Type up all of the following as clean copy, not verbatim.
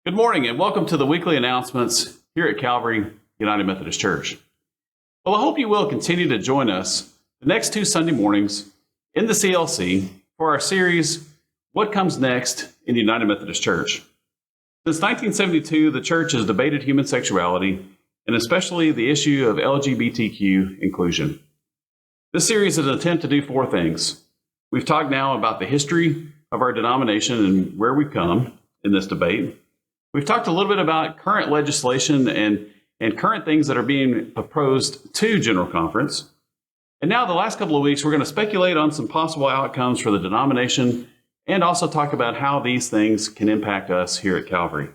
Good morning and welcome to the weekly announcements here at Calvary United Methodist Church. Well, I hope you will continue to join us the next two Sunday mornings in the CLC for our series, What Comes Next in the United Methodist Church. Since 1972, the church has debated human sexuality and especially the issue of LGBTQ inclusion. This series is an attempt to do four things. We've talked now about the history of our denomination and where we've come in this debate. We've talked a little bit about current legislation and current things that are being proposed to General Conference. And now the last couple of weeks, we're going to speculate on some possible outcomes for the denomination and also talk about how these things can impact us here at Calvary.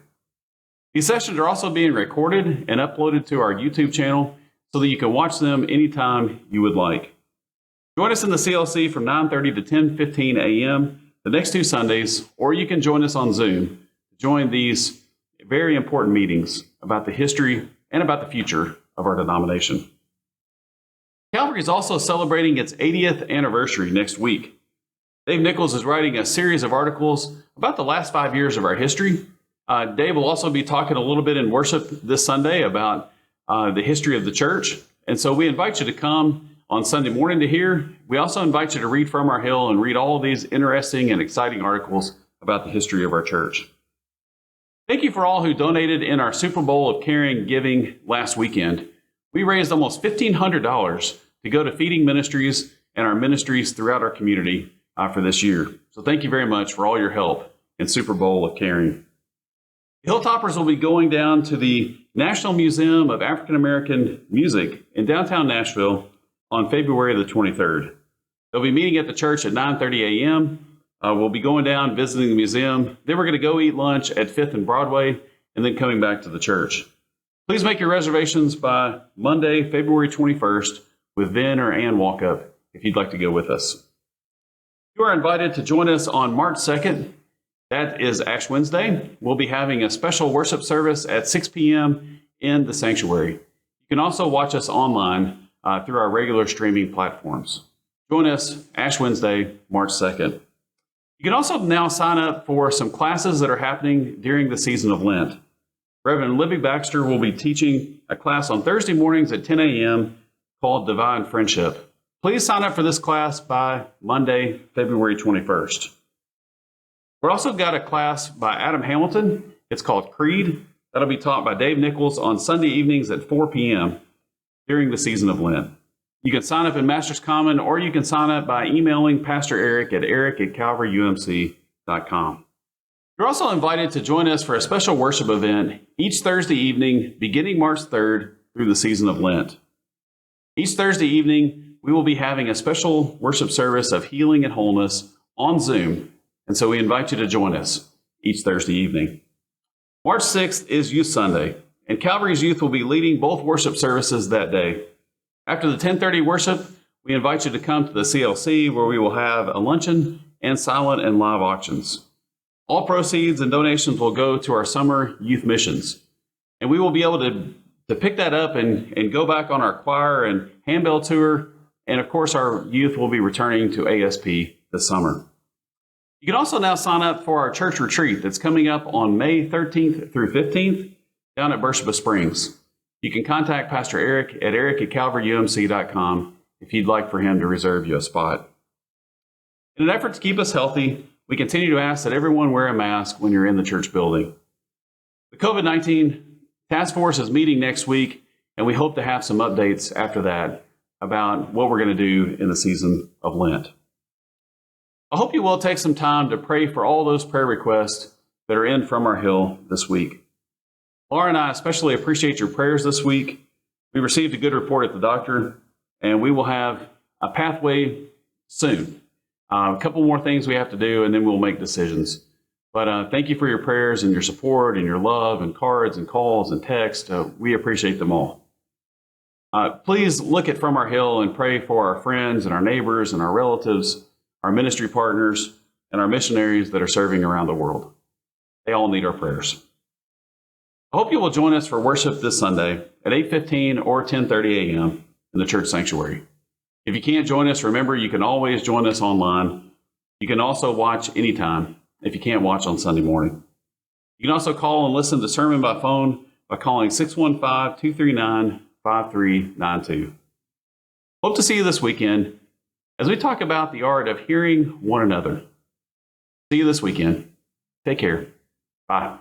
These sessions are also being recorded and uploaded to our YouTube channel so that you can watch them anytime you would like. Join us in the CLC from 9:30 to 10:15 a.m. the next two Sundays, or you can join us on Zoom to join these very important meetings about the history and about the future of our denomination. Calvary is also celebrating its 80th anniversary next week. Dave Nichols is writing a series of articles about the last 5 years of our history. Dave will also be talking a little bit in worship this Sunday about the history of the church. And so we invite you to come on Sunday morning to hear. We also invite you to read from our Hill and read all of these interesting and exciting articles about the history of our church. Thank you for all who donated in our Super Bowl of Caring Giving last weekend. We raised almost $1,500 to go to feeding ministries and our ministries throughout our community for this year. So thank you very much for all your help in Super Bowl of Caring. The Hilltoppers will be going down to the National Museum of African American Music in downtown Nashville on February the 23rd. They'll be meeting at the church at 9:30 a.m. We'll be going down, visiting the museum. Then we're going to go eat lunch at 5th and Broadway, and then coming back to the church. Please make your reservations by Monday, February 21st, with Vin or Ann Walkup if you'd like to go with us. You are invited to join us on March 2nd. That is Ash Wednesday. We'll be having a special worship service at 6 p.m. in the sanctuary. You can also watch us online through our regular streaming platforms. Join us Ash Wednesday, March 2nd. You can also now sign up for some classes that are happening during the season of Lent. Reverend Libby Baxter will be teaching a class on Thursday mornings at 10 a.m. called Divine Friendship. Please sign up for this class by Monday, February 21st. We've also got a class by Adam Hamilton. It's called Creed. That'll be taught by Dave Nichols on Sunday evenings at 4 p.m. during the season of Lent. You can sign up in Master's Common, or you can sign up by emailing Pastor Eric at calvaryumc.com. You're also invited to join us for a special worship event each Thursday evening, beginning March 3rd through the season of Lent. Each Thursday evening, we will be having a special worship service of healing and wholeness on Zoom, and so we invite you to join us each Thursday evening. March 6th is Youth Sunday, and Calvary's Youth will be leading both worship services that day. After the 10:30 worship, we invite you to come to the CLC where we will have a luncheon and silent and live auctions. All proceeds and donations will go to our summer youth missions. And we will be able to pick that up and go back on our choir and handbell tour. And of course, our youth will be returning to ASP this summer. You can also now sign up for our church retreat that's coming up on May 13th through 15th down at Beersheba Springs. You can contact Pastor Eric at calvaryumc.com if you'd like for him to reserve you a spot. In an effort to keep us healthy, we continue to ask that everyone wear a mask when you're in the church building. The COVID-19 task force is meeting next week, and we hope to have some updates after that about what we're going to do in the season of Lent. I hope you will take some time to pray for all those prayer requests that are in from our Hill this week. Laura and I especially appreciate your prayers this week. We received a good report at the doctor, and we will have a pathway soon. A couple more things we have to do, and then we'll make decisions. But thank you for your prayers and your support and your love and cards and calls and texts. We appreciate them all. Please look at From Our Hill and pray for our friends and our neighbors and our relatives, our ministry partners, and our missionaries that are serving around the world. They all need our prayers. I hope you will join us for worship this Sunday at 8:15 or 10:30 a.m. in the church sanctuary. If you can't join us, remember you can always join us online. You can also watch anytime if you can't watch on Sunday morning. You can also call and listen to the sermon by phone by calling 615-239-5392. Hope to see you this weekend as we talk about the art of hearing one another. See you this weekend. Take care. Bye.